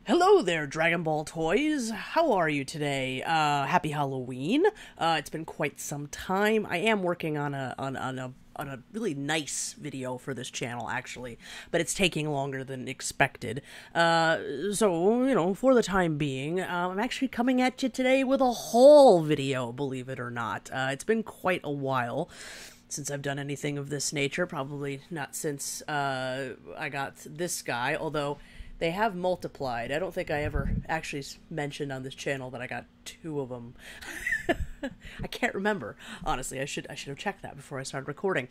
Hello there, Dragon Ball Toys. How are you today? Happy Halloween. It's been quite some time. I am working on a really nice video for this channel, actually, but it's taking longer than expected. So, for the time being, I'm actually coming at you today with a haul video, believe it or not. It's been quite a while since I've done anything of this nature, probably not since I got this guy, although they have multiplied. I don't think I ever actually mentioned on this channel that I got two of them. I can't remember. Honestly, I should have checked that before I started recording.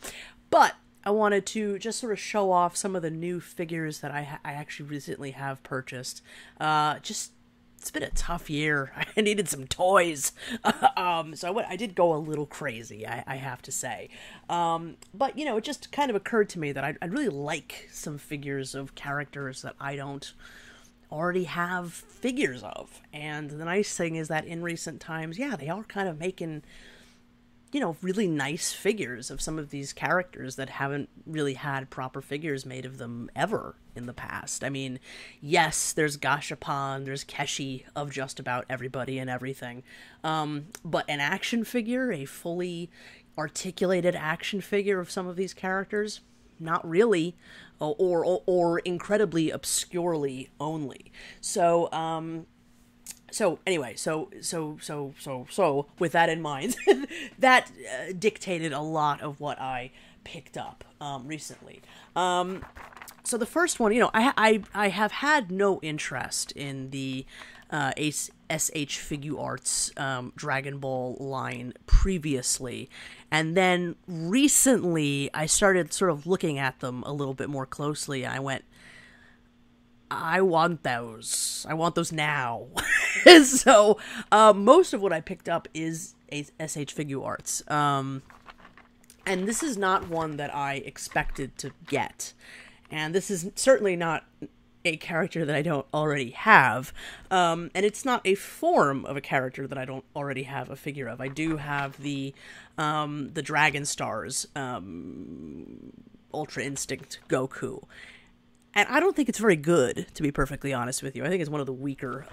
But I wanted to just sort of show off some of the new figures that I actually recently have purchased. Just it's been a tough year. I needed some toys. So I did go a little crazy, I have to say. But, it just kind of occurred to me that I'd really like some figures of characters that I don't already have figures of. And the nice thing is that in recent times, yeah, they are kind of making really nice figures of some of these characters that haven't really had proper figures made of them ever in the past. I mean, yes, there's Gashapon, there's Keshi of just about everybody and everything. But an action figure, a fully articulated action figure of some of these characters, not really, or incredibly obscurely only. So anyway, so with that in mind, that dictated a lot of what I picked up recently. So the first one, I have had no interest in the SH Figuarts Dragon Ball line previously, and then recently I started sort of looking at them a little bit more closely. I went, I want those. I want those now. So, most of what I picked up is SH Figuarts. And this is not one that I expected to get. And this is certainly not a character that I don't already have. And it's not a form of a character that I don't already have a figure of. I do have the Dragon Stars, Ultra Instinct Goku. And I don't think it's very good, to be perfectly honest with you. I think it's one of the weaker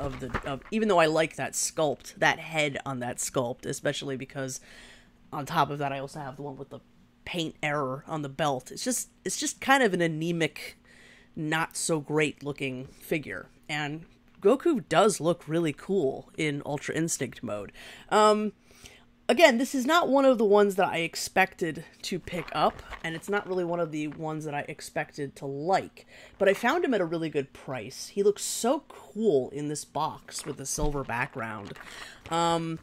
even though I like that sculpt, that head on that sculpt, especially because on top of that I also have the one with the paint error on the belt. It's just kind of an anemic, not so great looking figure. And Goku does look really cool in Ultra Instinct mode. Again, this is not one of the ones that I expected to pick up, and it's not really one of the ones that I expected to like, but I found him at a really good price. He looks so cool in this box with the silver background. I'm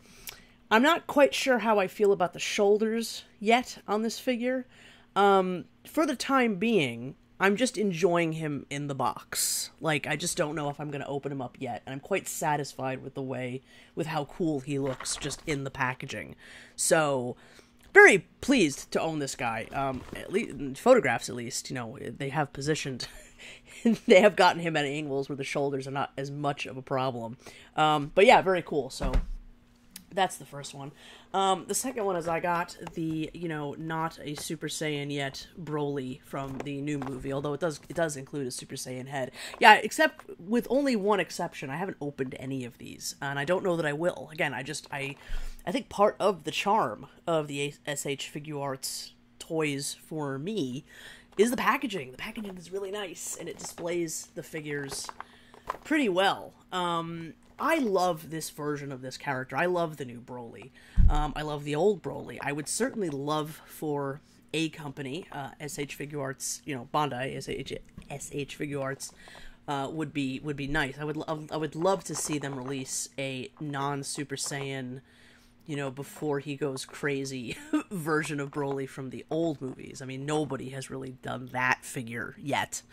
not quite sure how I feel about the shoulders yet on this figure. For the time being, I'm just enjoying him in the box. Like, I just don't know if I'm going to open him up yet. And I'm quite satisfied with how cool he looks just in the packaging. So, very pleased to own this guy. At least, in photographs at least, they have positioned, they have gotten him at angles where the shoulders are not as much of a problem. But yeah, very cool. So, that's the first one. The second one is I got the, not a Super Saiyan yet Broly from the new movie, although it does include a Super Saiyan head. Yeah, except with only one exception, I haven't opened any of these, and I don't know that I will. Again, I think part of the charm of the SH Figuarts toys for me is the packaging. The packaging is really nice, and it displays the figures pretty well. I love this version of this character. I love the new Broly. I love the old Broly. I would certainly love for a company, SH Figuarts, Bandai, SH Figuarts, would be nice. I would love to see them release a non-Super Saiyan, before he goes crazy version of Broly from the old movies. I mean, nobody has really done that figure yet,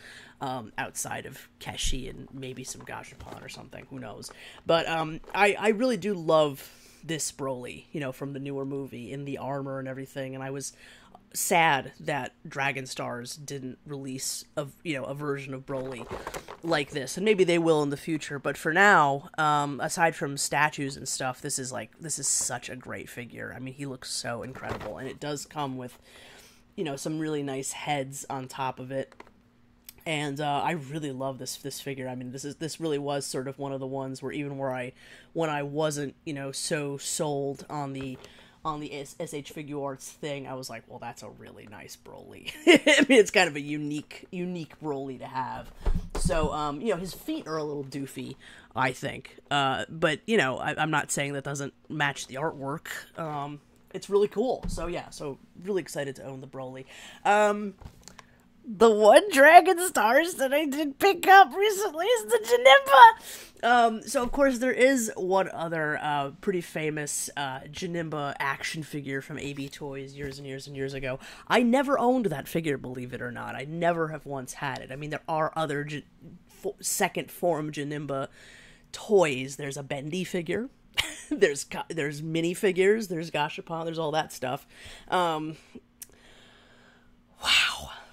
outside of Keshi and maybe some Gashapon or something. Who knows? But I really do love this Broly, from the newer movie in the armor and everything. And I was sad that Dragon Stars didn't release a version of Broly like this, and maybe they will in the future, but for now, aside from statues and stuff, this is such a great figure. I mean, he looks so incredible, and it does come with some really nice heads on top of it, And I really love this figure. I mean, this really was sort of one of the ones where even when I wasn't, you know, so sold on the SH Figuarts thing, I was like, well, that's a really nice Broly. I mean, it's kind of a unique Broly to have. So, you know, his feet are a little doofy, I think. But, you know, I'm not saying that doesn't match the artwork. It's really cool. So, yeah, so really excited to own the Broly. The one Dragon Stars that I did pick up recently is the Janemba. So of course there is one other pretty famous Janemba action figure from AB Toys years and years and years ago. I never owned that figure, believe it or not. I never have once had it. I mean, there are other second form Janemba toys. There's a Bendy figure. there's minifigures. There's Gashapon. There's all that stuff. Wow.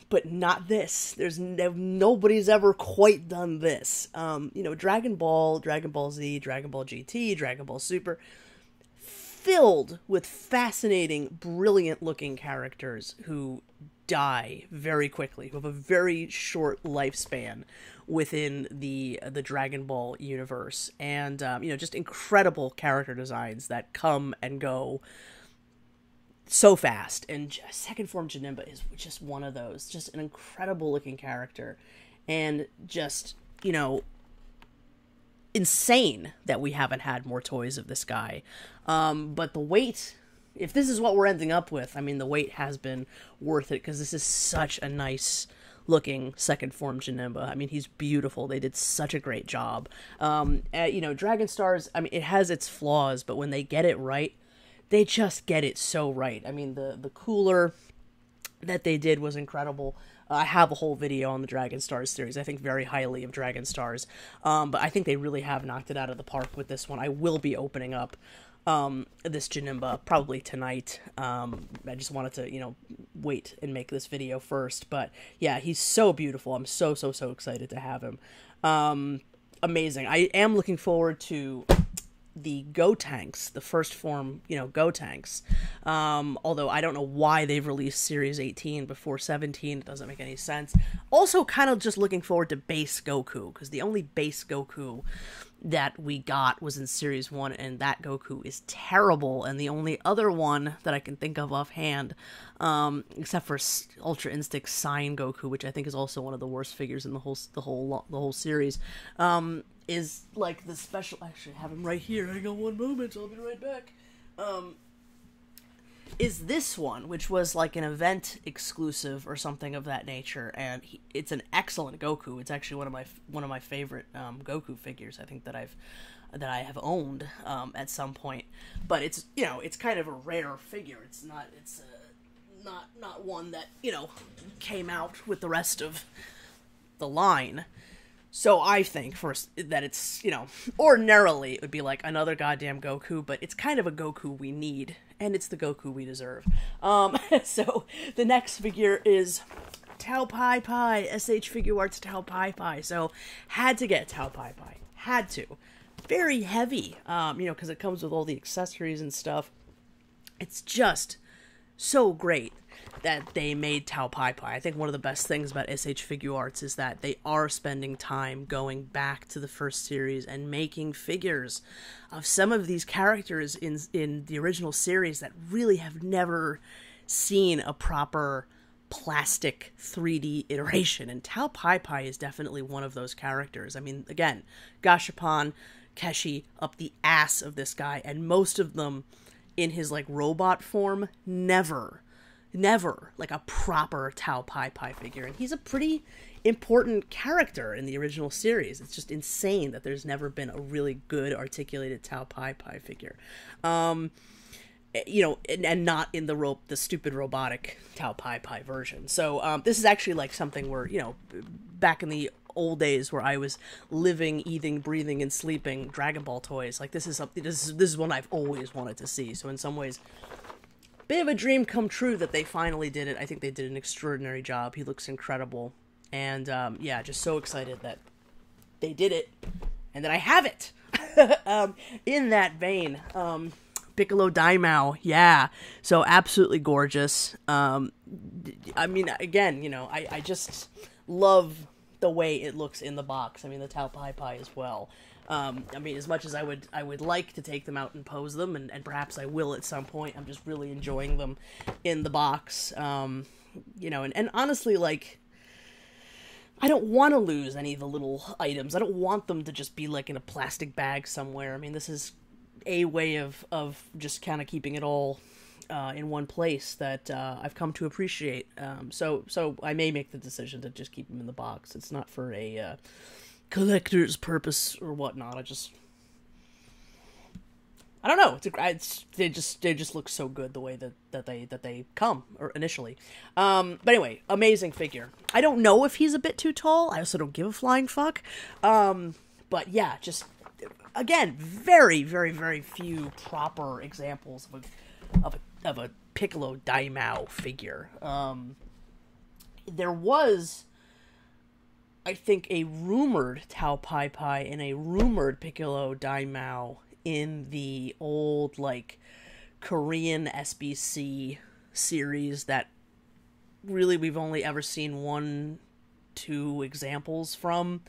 But not this. Nobody's ever quite done this. You know, Dragon Ball, Dragon Ball Z, Dragon Ball GT, Dragon Ball Super, filled with fascinating, brilliant-looking characters who die very quickly, who have a very short lifespan within the Dragon Ball universe, and you know, just incredible character designs that come and go so fast. And second form Janemba is just one of those, just an incredible looking character, and just, you know, insane that we haven't had more toys of this guy. But the weight, if this is what we're ending up with, I mean, the weight has been worth it, because this is such a nice looking second form Janemba. I mean, he's beautiful. They did such a great job. You know, Dragon Stars, I mean, it has its flaws, but when they get it right, they just get it so right. I mean, the cooler that they did was incredible. I have a whole video on the Dragon Stars series. I think very highly of Dragon Stars. But I think they really have knocked it out of the park with this one. I will be opening up this Janemba probably tonight. I just wanted to, you know, wait and make this video first. But yeah, he's so beautiful. I'm so excited to have him. Amazing. I am looking forward to the Gotenks, the first form, you know, Gotenks. Although I don't know why they've released Series 18 before 17. It doesn't make any sense. Also, kind of just looking forward to base Goku, because the only base Goku that we got was in Series 1, and that Goku is terrible, and the only other one that I can think of offhand, except for Ultra Instinct Sign Goku, which I think is also one of the worst figures in the whole series, is like the special. Actually, I have him right here. Hang on one moment, I'll be right back. Is this one, which was like an event exclusive or something of that nature, and it's an excellent Goku. It's actually one of my favorite Goku figures, I think, that I have owned at some point. But it's, you know, it's kind of a rare figure. It's not one that, you know, came out with the rest of the line. So I think first that it's, you know, ordinarily it would be like another goddamn Goku, but it's kind of a Goku we need, and it's the Goku we deserve. So the next figure is Tao Pai Pai, SH Figuarts Tao Pai Pai. So had to get Tao Pai Pai. Had to. Very heavy, you know, because it comes with all the accessories and stuff. It's just so great that they made Tao Pai Pai. I think one of the best things about SH Figuarts is that they are spending time going back to the first series and making figures of some of these characters in the original series that really have never seen a proper plastic 3D iteration, and Tao Pai Pai is definitely one of those characters. I mean, again, Gashapon, Keshi, up the ass of this guy, and most of them in his, like, robot form, never like a proper Tao Pai Pai figure. And he's a pretty important character in the original series. It's just insane that there's never been a really good articulated Tao Pai Pai figure. You know, and not in the stupid robotic Tao Pai Pai version. So this is actually like something where, you know, back in the old days where I was living, eating, breathing, and sleeping Dragon Ball toys, like this is one I've always wanted to see. So in some ways, bit of a dream come true that they finally did it. I think they did an extraordinary job. He looks incredible, and yeah, just so excited that they did it and that I have it. In that vein, Piccolo Daimao, yeah, so absolutely gorgeous. I mean, again, you know, I just love the way it looks in the box. I mean, the Tao Pai Pai as well. I mean, as much as I would like to take them out and pose them, and perhaps I will at some point, I'm just really enjoying them in the box. You know, and honestly, like, I don't want to lose any of the little items. I don't want them to just be, like, in a plastic bag somewhere. I mean, this is a way of just kind of keeping it all in one place that I've come to appreciate. So I may make the decision to just keep them in the box. It's not for a collector's purpose or whatnot. I don't know. They just look so good the way that they come or initially. But anyway, amazing figure. I don't know if he's a bit too tall. I also don't give a flying fuck. But yeah, just again, very, very, very few proper examples of a Piccolo Daimao figure. There was, I think, a rumored Tao Pai Pai and a rumored Piccolo Daimao in the old, like, Korean SBC series that really we've only ever seen 1-2 examples from.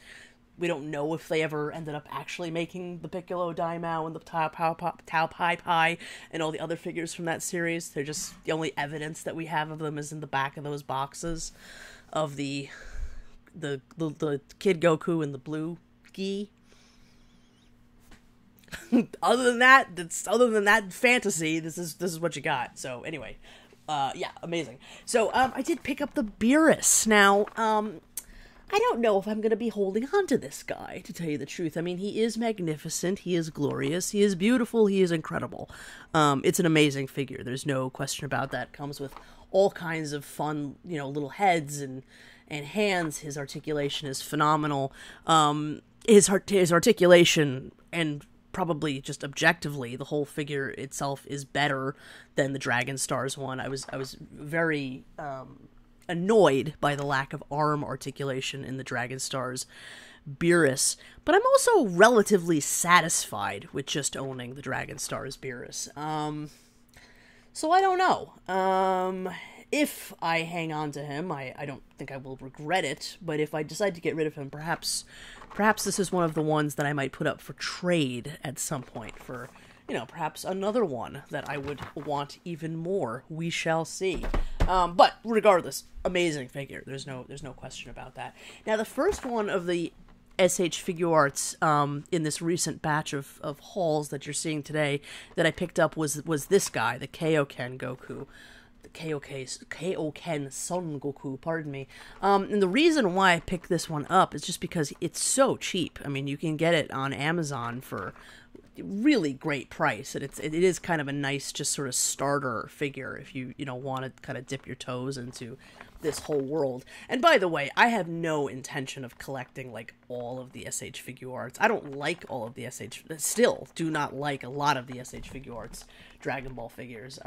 We don't know if they ever ended up actually making the Piccolo Daimao and the Tao Pai Pai and all the other figures from that series. They're just, the only evidence that we have of them is in the back of those boxes of the Kid Goku and the Blue Gi. Other than that fantasy, this is what you got. So anyway, yeah, amazing. So I did pick up the Beerus. Now, I don't know if I'm going to be holding on to this guy, to tell you the truth. I mean, he is magnificent, he is glorious, he is beautiful, he is incredible. It's an amazing figure, there's no question about that. Comes with all kinds of fun, you know, little heads and hands. His articulation is phenomenal. His articulation, and probably just objectively, the whole figure itself is better than the Dragon Stars one. I was very annoyed by the lack of arm articulation in the Dragon Stars Beerus, but I'm also relatively satisfied with just owning the Dragon Stars Beerus. So I don't know. If I hang on to him, I don't think I will regret it, but if I decide to get rid of him, perhaps this is one of the ones that I might put up for trade at some point for, you know, perhaps another one that I would want even more. We shall see. But regardless, amazing figure. There's no question about that. Now, the first one of the SH Figuarts in this recent batch of hauls that you're seeing today that I picked up was this guy, the Kaioken Goku. The Kaioken Son Goku, pardon me. And the reason why I picked this one up is just because it's so cheap. I mean, you can get it on Amazon for really great price, and it is kind of a nice just sort of starter figure if you want to kind of dip your toes into this whole world. And by the way, I have no intention of collecting like all of the SH Figuarts. I don't like all of the still do not like a lot of the SH Figuarts Dragon Ball figures,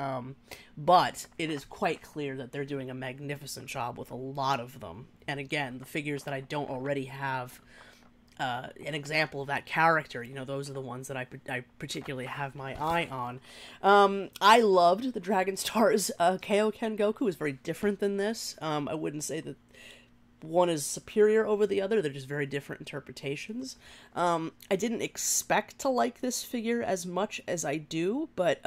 but it is quite clear that they're doing a magnificent job with a lot of them. And again, the figures that I don't already have an example of that character, you know, those are the ones that I particularly have my eye on. I loved the Dragon Stars Kaioken Goku. Is very different than this. I wouldn't say that one is superior over the other. They're just very different interpretations. I didn't expect to like this figure as much as I do, but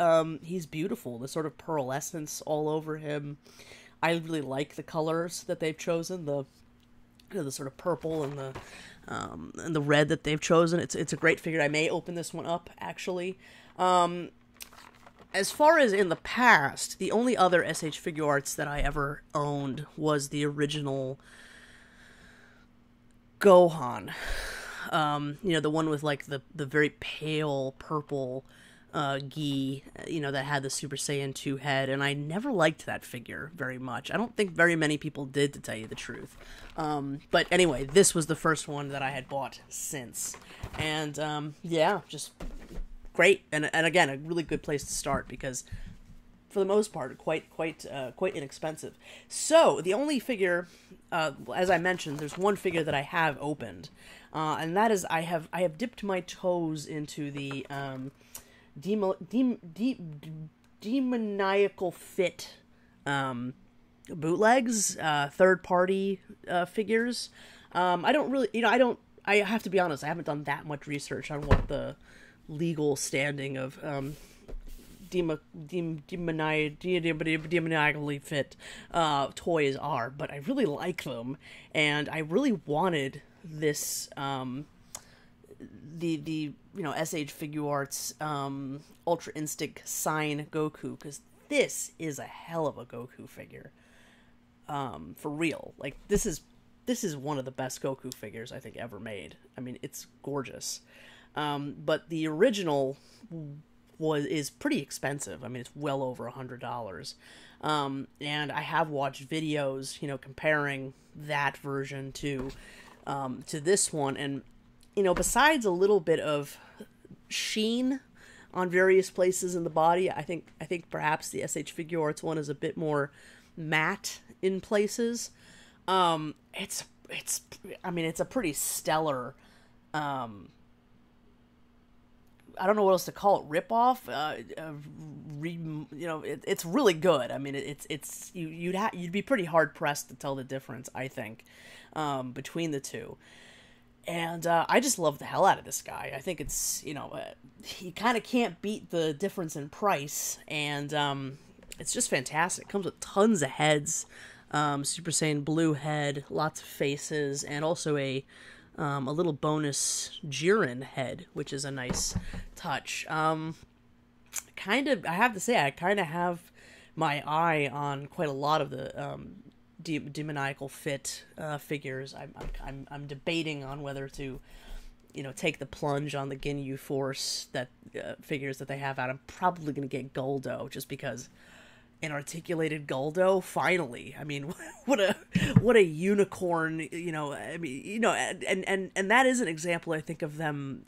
he's beautiful. The sort of pearlescence all over him. I really like the colors that they've chosen. The sort of purple and the red that they've chosen. It's a great figure. I may open this one up, actually. As far as in the past, the only other SH Figuarts that I ever owned was the original Gohan. You know, the one with like the very pale purple gi, you know, that had the Super Saiyan 2 head, and I never liked that figure very much. I don't think very many people did, to tell you the truth. But anyway, this was the first one that I had bought since. And yeah, just great. And again, a really good place to start because for the most part, quite inexpensive. So the only figure, as I mentioned, there's one figure that I have opened, and that is I have dipped my toes into the demoniacal fit bootlegs, third-party figures. I don't really, I have to be honest, I haven't done that much research on what the legal standing of demoniacally fit toys are, but I really like them, and I really wanted this the SH Figuarts Ultra Instinct Sign Goku, because this is a hell of a Goku figure, for real. Like, this is one of the best Goku figures I think ever made. I mean, it's gorgeous. But the original is pretty expensive. I mean, it's well over $100. And I have watched videos, comparing that version to this one, and besides a little bit of sheen on various places in the body, I think perhaps the SH Figuarts one is a bit more matte in places. It's a pretty stellar, I don't know what else to call it, ripoff. It's really good. I mean, you'd be pretty hard pressed to tell the difference, I think, between the two. And I just love the hell out of this guy. I think it's, he kind of can't beat the difference in price, and it's just fantastic. It comes with tons of heads, Super Saiyan Blue head, lots of faces, and also a little bonus Jiren head, which is a nice touch. I have to say, I kind of have my eye on quite a lot of the demoniacal fit figures. I'm debating on whether to, take the plunge on the Ginyu Force figures that they have out. I'm probably going to get Guldo, just because an articulated Guldo, finally. I mean, what a unicorn, I mean, and that is an example, I think, of them,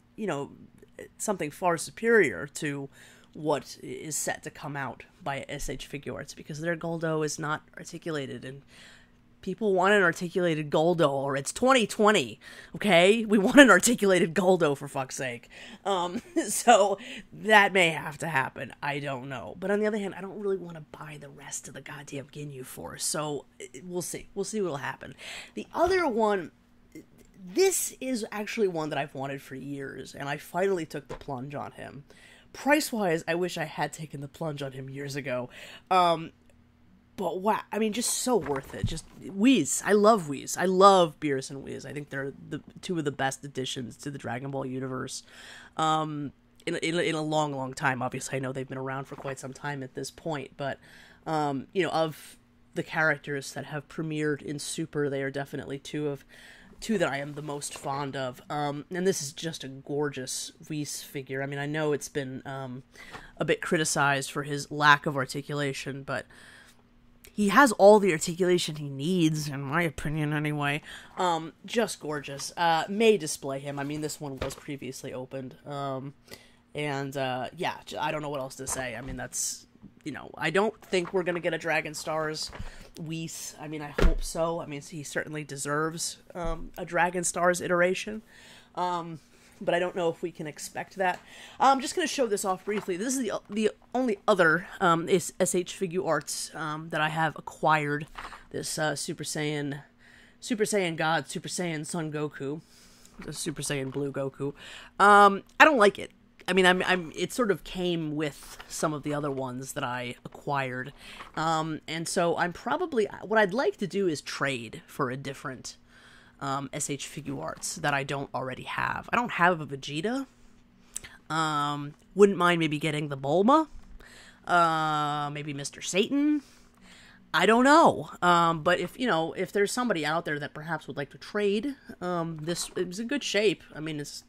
something far superior to what is set to come out by SH Figuarts, because their Guldo is not articulated, and people want an articulated Guldo, or it's 2020, okay? We want an articulated Guldo, for fuck's sake. So that may have to happen. I don't know. But on the other hand, I don't really want to buy the rest of the goddamn Ginyu Force, so we'll see. We'll see what'll happen. The other one, this is actually one that I've wanted for years, and I finally took the plunge on him. Price-wise, I wish I had taken the plunge on him years ago. But wow, I mean, just so worth it. Just Whis. I love Whis. I love Beerus and Whis. I think they're the two of the best additions to the Dragon Ball universe. In a long, long time. Obviously, I know they've been around for quite some time at this point, but of the characters that have premiered in Super, they are definitely two that I am the most fond of. And this is just a gorgeous Whis figure. I mean, I know it's been a bit criticized for his lack of articulation, but he has all the articulation he needs, in my opinion, anyway. Just gorgeous. May display him. I mean, this one was previously opened. Yeah, I don't know what else to say. I mean, that's, I don't think we're going to get a Dragon Stars Whis. I mean, I hope so. I mean, he certainly deserves a Dragon Stars iteration. But I don't know if we can expect that. I'm just going to show this off briefly. This is the only other SH Figuarts that I have acquired. This Super Saiyan God, Super Saiyan Son Goku, the Super Saiyan Blue Goku. I don't like it. I mean, it sort of came with some of the other ones that I acquired, and so what I'd like to do is trade for a different SH Figuarts that I don't already have. I don't have a Vegeta. Wouldn't mind maybe getting the Bulma. Maybe Mr. Satan. I don't know. But if there's somebody out there that perhaps would like to trade, this is in good shape. I mean, as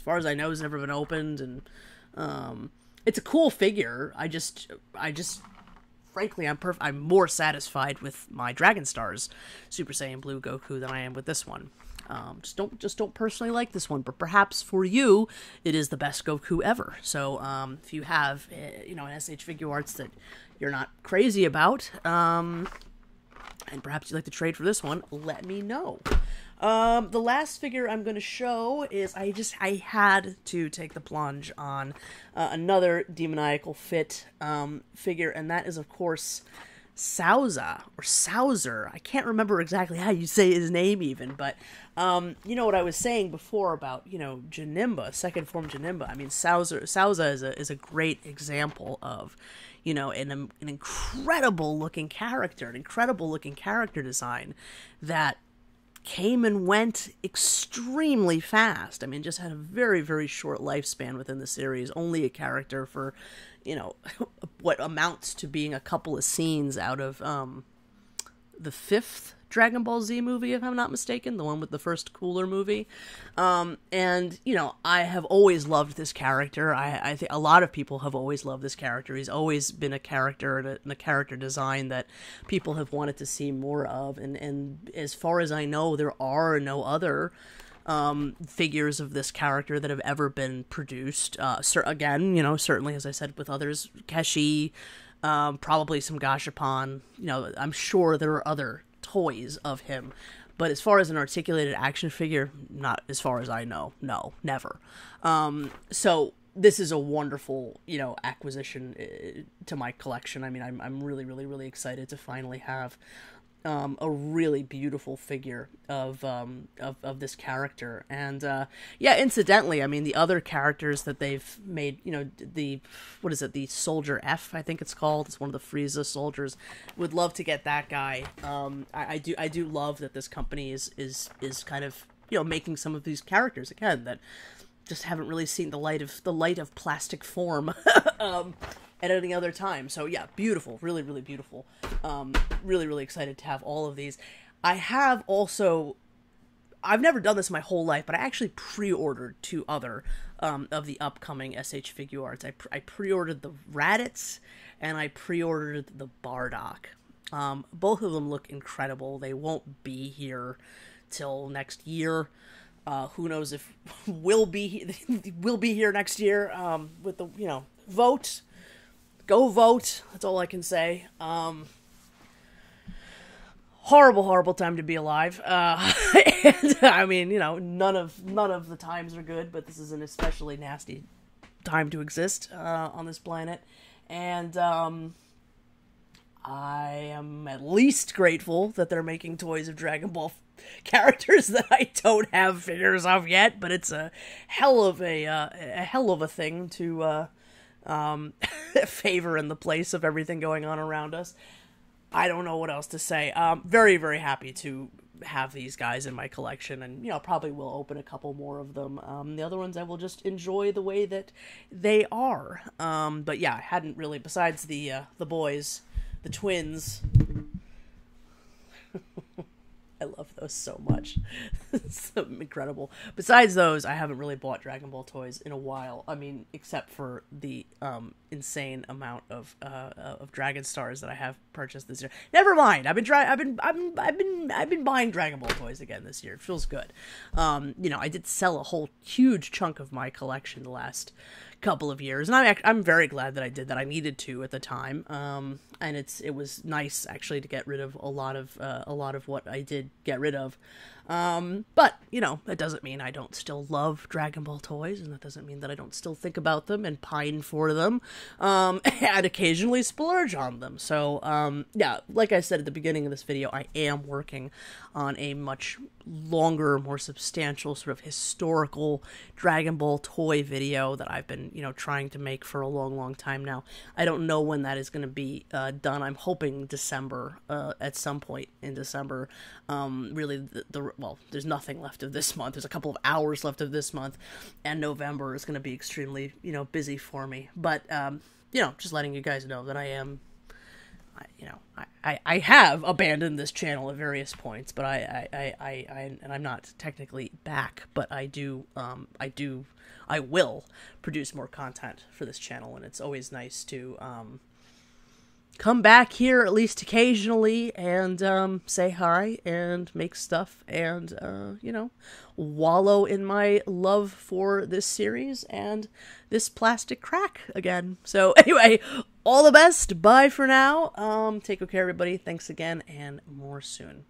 far as I know, it's never been opened, and it's a cool figure. I just frankly, I'm more satisfied with my Dragon Stars Super Saiyan Blue Goku than I am with this one. Just don't personally like this one, but perhaps for you, it is the best Goku ever. So, if you have, an SH Figuarts that you're not crazy about, and perhaps you'd like to trade for this one, let me know. The last figure I'm going to show is I had to take the plunge on another demoniacal fit figure, and that is, of course, Souza, or Souser. I can't remember exactly how you say his name even, but you know what I was saying before about, you know, Janemba, second form Janemba. I mean, Souza is a great example of, you know, an incredible looking character, an incredible looking character design that came and went extremely fast. I mean, just had a very, very short lifespan within the series. Only a character for, you know, what amounts to being a couple of scenes out of the fifth Dragon Ball Z movie, if I'm not mistaken, the one with the first Cooler movie. And, you know, I have always loved this character. I think a lot of people have always loved this character. He's always been a character and a character design that people have wanted to see more of. And as far as I know, there are no other figures of this character that have ever been produced. Again, you know, certainly, as I said with others, Keshi, probably some Gashapon. You know, I'm sure there are other toys of him, but as far as an articulated action figure, not as far as I know. No, never. So this is a wonderful, you know, acquisition to my collection. I mean, I'm really, really, really excited to finally have a really beautiful figure of this character. And yeah, incidentally, I mean, the other characters that they've made, you know, the Soldier F, I think it's called. It's one of the Frieza soldiers. Would love to get that guy. I do love that this company is kind of, you know, making some of these characters again that just haven't really seen the light of plastic form at any other time. So yeah, beautiful, really, really beautiful. Really, really excited to have all of these. I've never done this my whole life, but I actually pre-ordered two other of the upcoming SH Figuarts. I pre-ordered the Raditz, and I pre-ordered the Bardock. Both of them look incredible. They won't be here till next year. Who knows if we'll be here next year with the, you know, vote. Go vote. That's all I can say. Horrible time to be alive. And I mean, you know, none of the times are good, but this is an especially nasty time to exist on this planet. And I am at least grateful that they're making toys of Dragon Ball characters that I don't have figures of yet, but it's a hell of a thing to favor in the place of everything going on around us. I don't know what else to say. Very, very happy to have these guys in my collection, and, you know, probably will open a couple more of them. The other ones I will just enjoy the way that they are. But yeah, I hadn't really, besides the boys, the twins. I love those so much. It's so incredible. Besides those, I haven't really bought Dragon Ball toys in a while. I mean, except for the insane amount of Dragon Stars that I have purchased this year. Never mind. I've been buying Dragon Ball toys again this year. It feels good. You know, I did sell a whole huge chunk of my collection the last couple of years, and I'm very glad that I did that. I needed to at the time, and it was nice actually to get rid of a lot of what I did get rid of. But, you know, that doesn't mean I don't still love Dragon Ball toys, and that doesn't mean that I don't still think about them and pine for them, and occasionally splurge on them. So, yeah, like I said at the beginning of this video, I am working on a much longer, more substantial, sort of historical Dragon Ball toy video that I've been, you know, trying to make for a long time now. I don't know when that is going to be done. I'm hoping December, at some point in December. Really, well, there's nothing left of this month. There's a couple of hours left of this month, and November is going to be extremely, you know, busy for me. But, you know, just letting you guys know that I have abandoned this channel at various points, but and I'm not technically back, but I will produce more content for this channel, and it's always nice to, come back here at least occasionally and say hi and make stuff and, you know, wallow in my love for this series and this plastic crack again. So anyway, all the best. Bye for now. Take good care, everybody. Thanks again, and more soon.